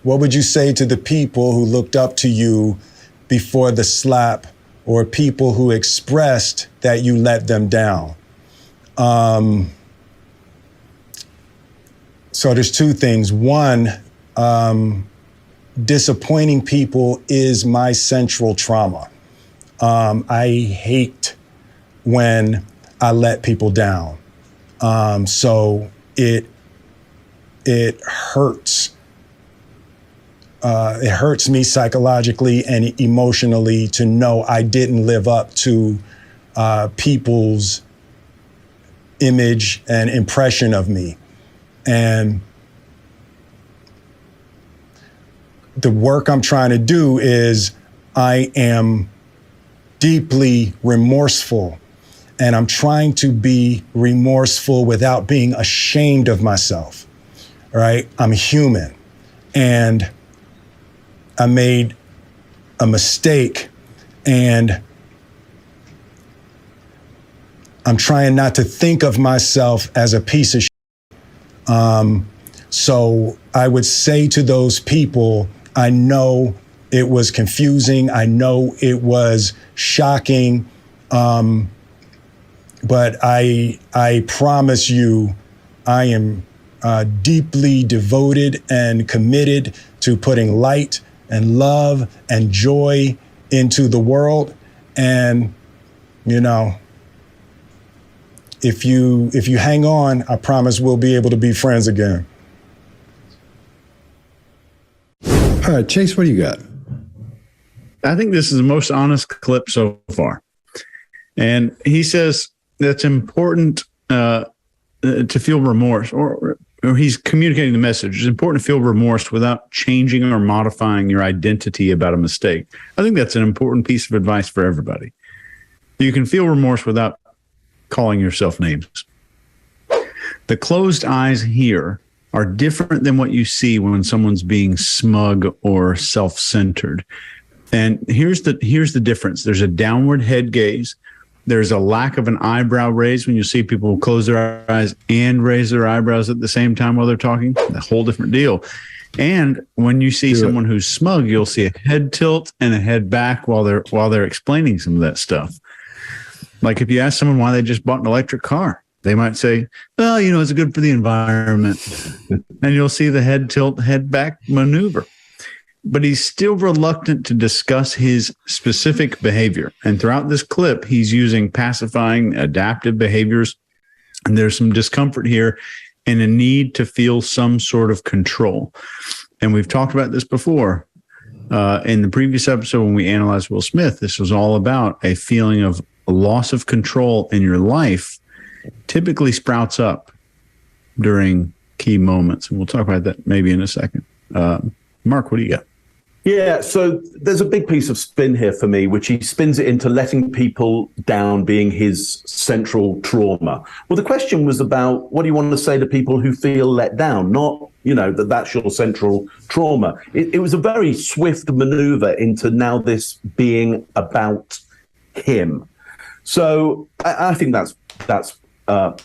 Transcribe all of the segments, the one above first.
What would you say to the people who looked up to you before the slap, or people who expressed that you let them down? So there's two things. One, disappointing people is my central trauma. I hate when I let people down. So it hurts. It hurts me psychologically and emotionally to know I didn't live up to people's image and impression of me. And the work I'm trying to do is I am deeply remorseful, and I'm trying to be remorseful without being ashamed of myself, right? I'm human, and I made a mistake, and I'm trying not to think of myself as a piece of shit. So I would say to those people, I know it was confusing. I know it was shocking. But I promise you, I am deeply devoted and committed to putting light and love and joy into the world. And, you know, if you hang on, I promise we'll be able to be friends again. All right, Chase, what do you got? I think this is the most honest clip so far. And he says that's important to feel remorse, or he's communicating the message. It's important to feel remorse without changing or modifying your identity about a mistake. I think that's an important piece of advice for everybody. You can feel remorse without calling yourself names. The closed eyes here are different than what you see when someone's being smug or self-centered. And here's the difference. There's a downward head gaze. There's a lack of an eyebrow raise when you see people close their eyes and raise their eyebrows at the same time while they're talking. A whole different deal. And when you see someone who's smug, you'll see a head tilt and a head back while they're explaining some of that stuff. Like if you ask someone why they just bought an electric car, they might say, well, you know, it's good for the environment. And you'll see the head tilt, head back maneuver. But he's still reluctant to discuss his specific behavior. And throughout this clip, he's using pacifying, adaptive behaviors. And there's some discomfort here and a need to feel some sort of control. And we've talked about this before. In the previous episode, when we analyzed Will Smith, this was all about a feeling of a loss of control in your life typically sprouts up during key moments. And we'll talk about that maybe in a second. Mark, what do you got? Yeah, so there's a big piece of spin here for me, which he spins it into letting people down being his central trauma. Well, the question was about what do you want to say to people who feel let down, not, you know, that's your central trauma. It was a very swift maneuver into now this being about him. So I think that's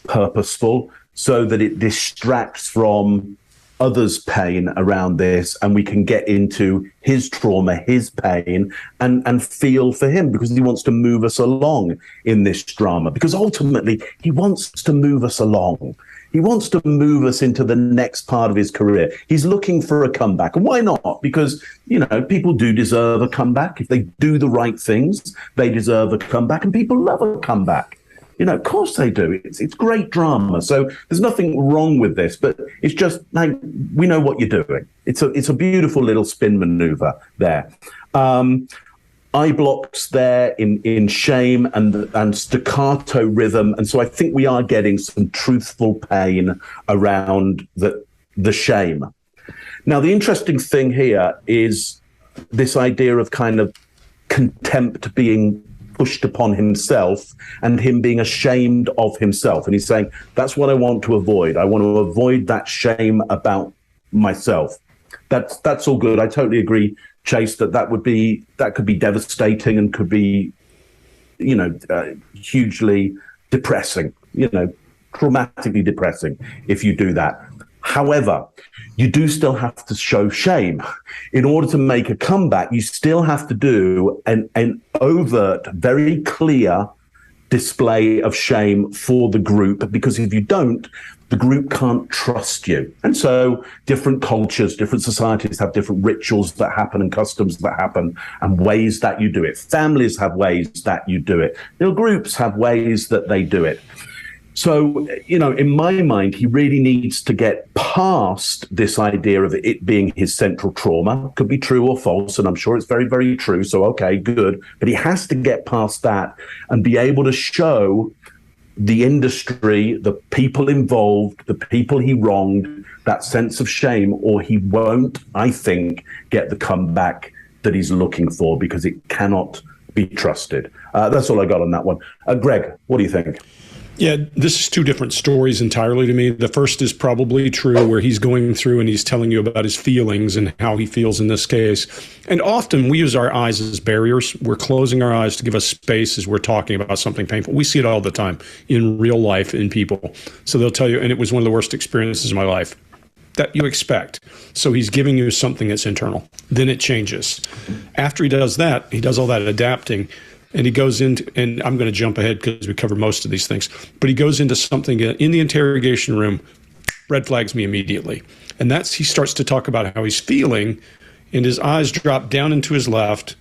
purposeful, so that it distracts from others' pain around this, and we can get into his trauma, his pain, and feel for him, because he wants to move us along in this drama. Because ultimately, he wants to move us along. He wants to move us into the next part of his career. He's looking for a comeback. And why not? Because, you know, people do deserve a comeback. If they do the right things, they deserve a comeback, and people love a comeback. You know, of course they do. It's great drama. So there's nothing wrong with this, but it's just like, we know what you're doing. It's a beautiful little spin maneuver there. Eye blocks there in shame and staccato rhythm. And so I think we are getting some truthful pain around the shame. Now, the interesting thing here is this idea of kind of contempt being pushed upon himself and him being ashamed of himself. And he's saying, that's what I want to avoid. I want to avoid that shame about myself. That's all good. I totally agree, Chase, that could be devastating and could be, you know, hugely depressing, you know, traumatically depressing if you do that. However, you do still have to show shame. In order to make a comeback, you still have to do an overt, very clear display of shame for the group, because if you don't, the group can't trust you. And so different cultures, different societies have different rituals that happen and customs that happen and ways that you do it. Families have ways that you do it. Groups have ways that they do it. So, in my mind, he really needs to get past this idea of it being his central trauma. Could be true or false, and I'm sure it's very, very true. So, okay, good. But he has to get past that and be able to show the industry, the people involved, the people he wronged, that sense of shame, or he won't, I think, get the comeback that he's looking for, because it cannot be trusted. That's all I got on that one. Greg, what do you think? Yeah, this is two different stories entirely to me. The first is probably true, where he's going through and he's telling you about his feelings and how he feels in this case. And often we use our eyes as barriers. We're closing our eyes to give us space as we're talking about something painful. We see it all the time in real life in people. So they'll tell you, and it was one of the worst experiences of my life, that you expect. So he's giving you something that's internal. Then it changes. After he does that, he does all that adapting. And he goes into, and I'm going to jump ahead because we covered most of these things, but he goes into something in the interrogation room, red flags me immediately. And he starts to talk about how he's feeling, and his eyes drop down into his left,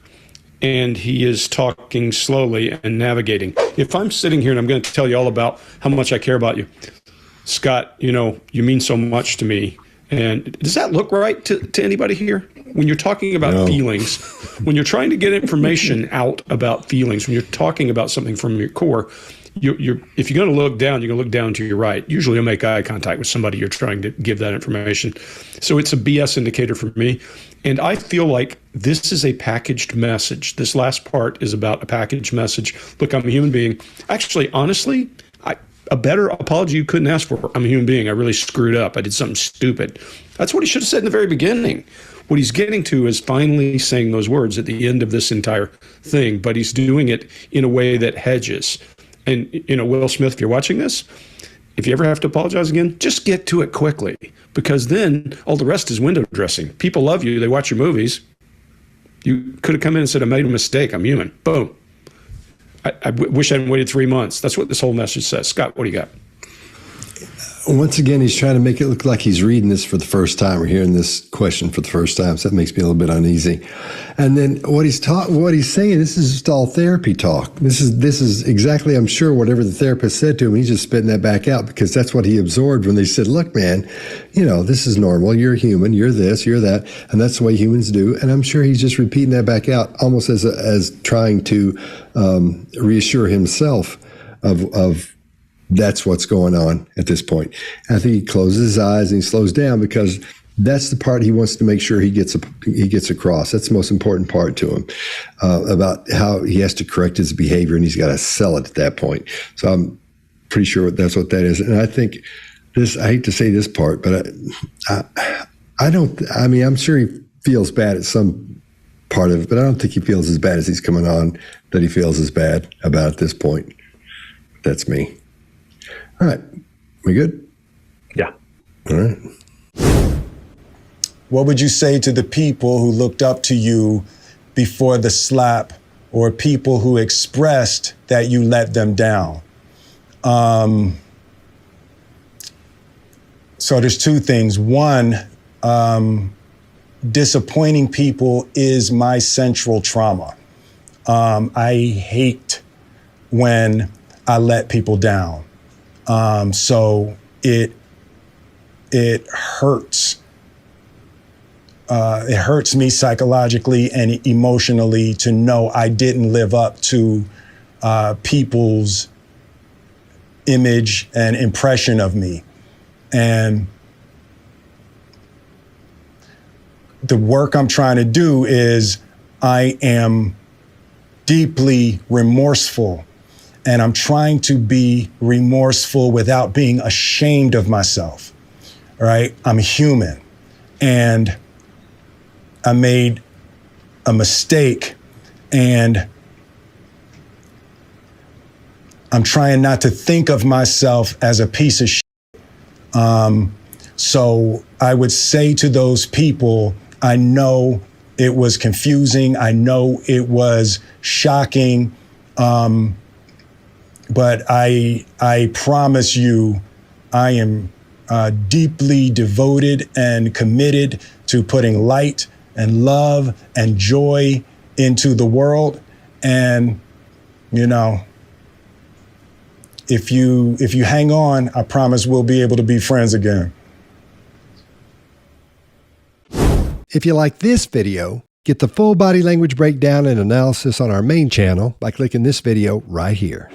and he is talking slowly and navigating. If I'm sitting here and I'm going to tell you all about how much I care about you, Scott, you mean so much to me. And does that look right to anybody here? When you're talking about feelings, when you're trying to get information out about feelings, when you're talking about something from your core, if you're going to look down, you're going to look down to your right. Usually you'll make eye contact with somebody you're trying to give that information. So it's a BS indicator for me. And I feel like this is a packaged message. This last part is about a packaged message. Look, I'm a human being. Actually, honestly, a better apology you couldn't ask for. I'm a human being. I really screwed up. I did something stupid. That's what he should have said in the very beginning. What he's getting to is finally saying those words at the end of this entire thing, but he's doing it in a way that hedges. And, Will Smith, if you're watching this, if you ever have to apologize again, just get to it quickly, because then all the rest is window dressing. People love you. They watch your movies. You could have come in and said, I made a mistake. I'm human. Boom. I wish I hadn't waited 3 months. That's what this whole message says. Scott, what do you got? Once again, he's trying to make it look like he's reading this for the first time or hearing this question for the first time. So that makes me a little bit uneasy. And then what he's saying, this is just all therapy talk. This is exactly, I'm sure, whatever the therapist said to him. He's just spitting that back out because that's what he absorbed when they said, look, man, this is normal. You're human. You're this, you're that. And that's the way humans do. And I'm sure he's just repeating that back out almost as trying to reassure himself of that's what's going on at this point. I think he closes his eyes and he slows down because that's the part he wants to make sure he gets across. That's the most important part to him, about how he has to correct his behavior, and he's got to sell it at that point. So I'm pretty sure that's what that is. And I think this, I hate to say this part, but I'm sure he feels bad at some part of it, but I don't think he feels as bad as he's coming on that he feels as bad about at this point. That's me. All right. We good? Yeah. All right. What would you say to the people who looked up to you before the slap, or people who expressed that you let them down? So there's two things. One, disappointing people is my central trauma. I hate when I let people down. So it hurts. It hurts me psychologically and emotionally to know I didn't live up to people's image and impression of me. And the work I'm trying to do is I am deeply remorseful. And I'm trying to be remorseful without being ashamed of myself, right? I'm human, and I made a mistake, and I'm trying not to think of myself as a piece of shit. So I would say to those people, I know it was confusing. I know it was shocking. But I promise you, I am deeply devoted and committed to putting light and love and joy into the world. And, you know, if you hang on, I promise we'll be able to be friends again. If you like this video, get the full body language breakdown and analysis on our main channel by clicking this video right here.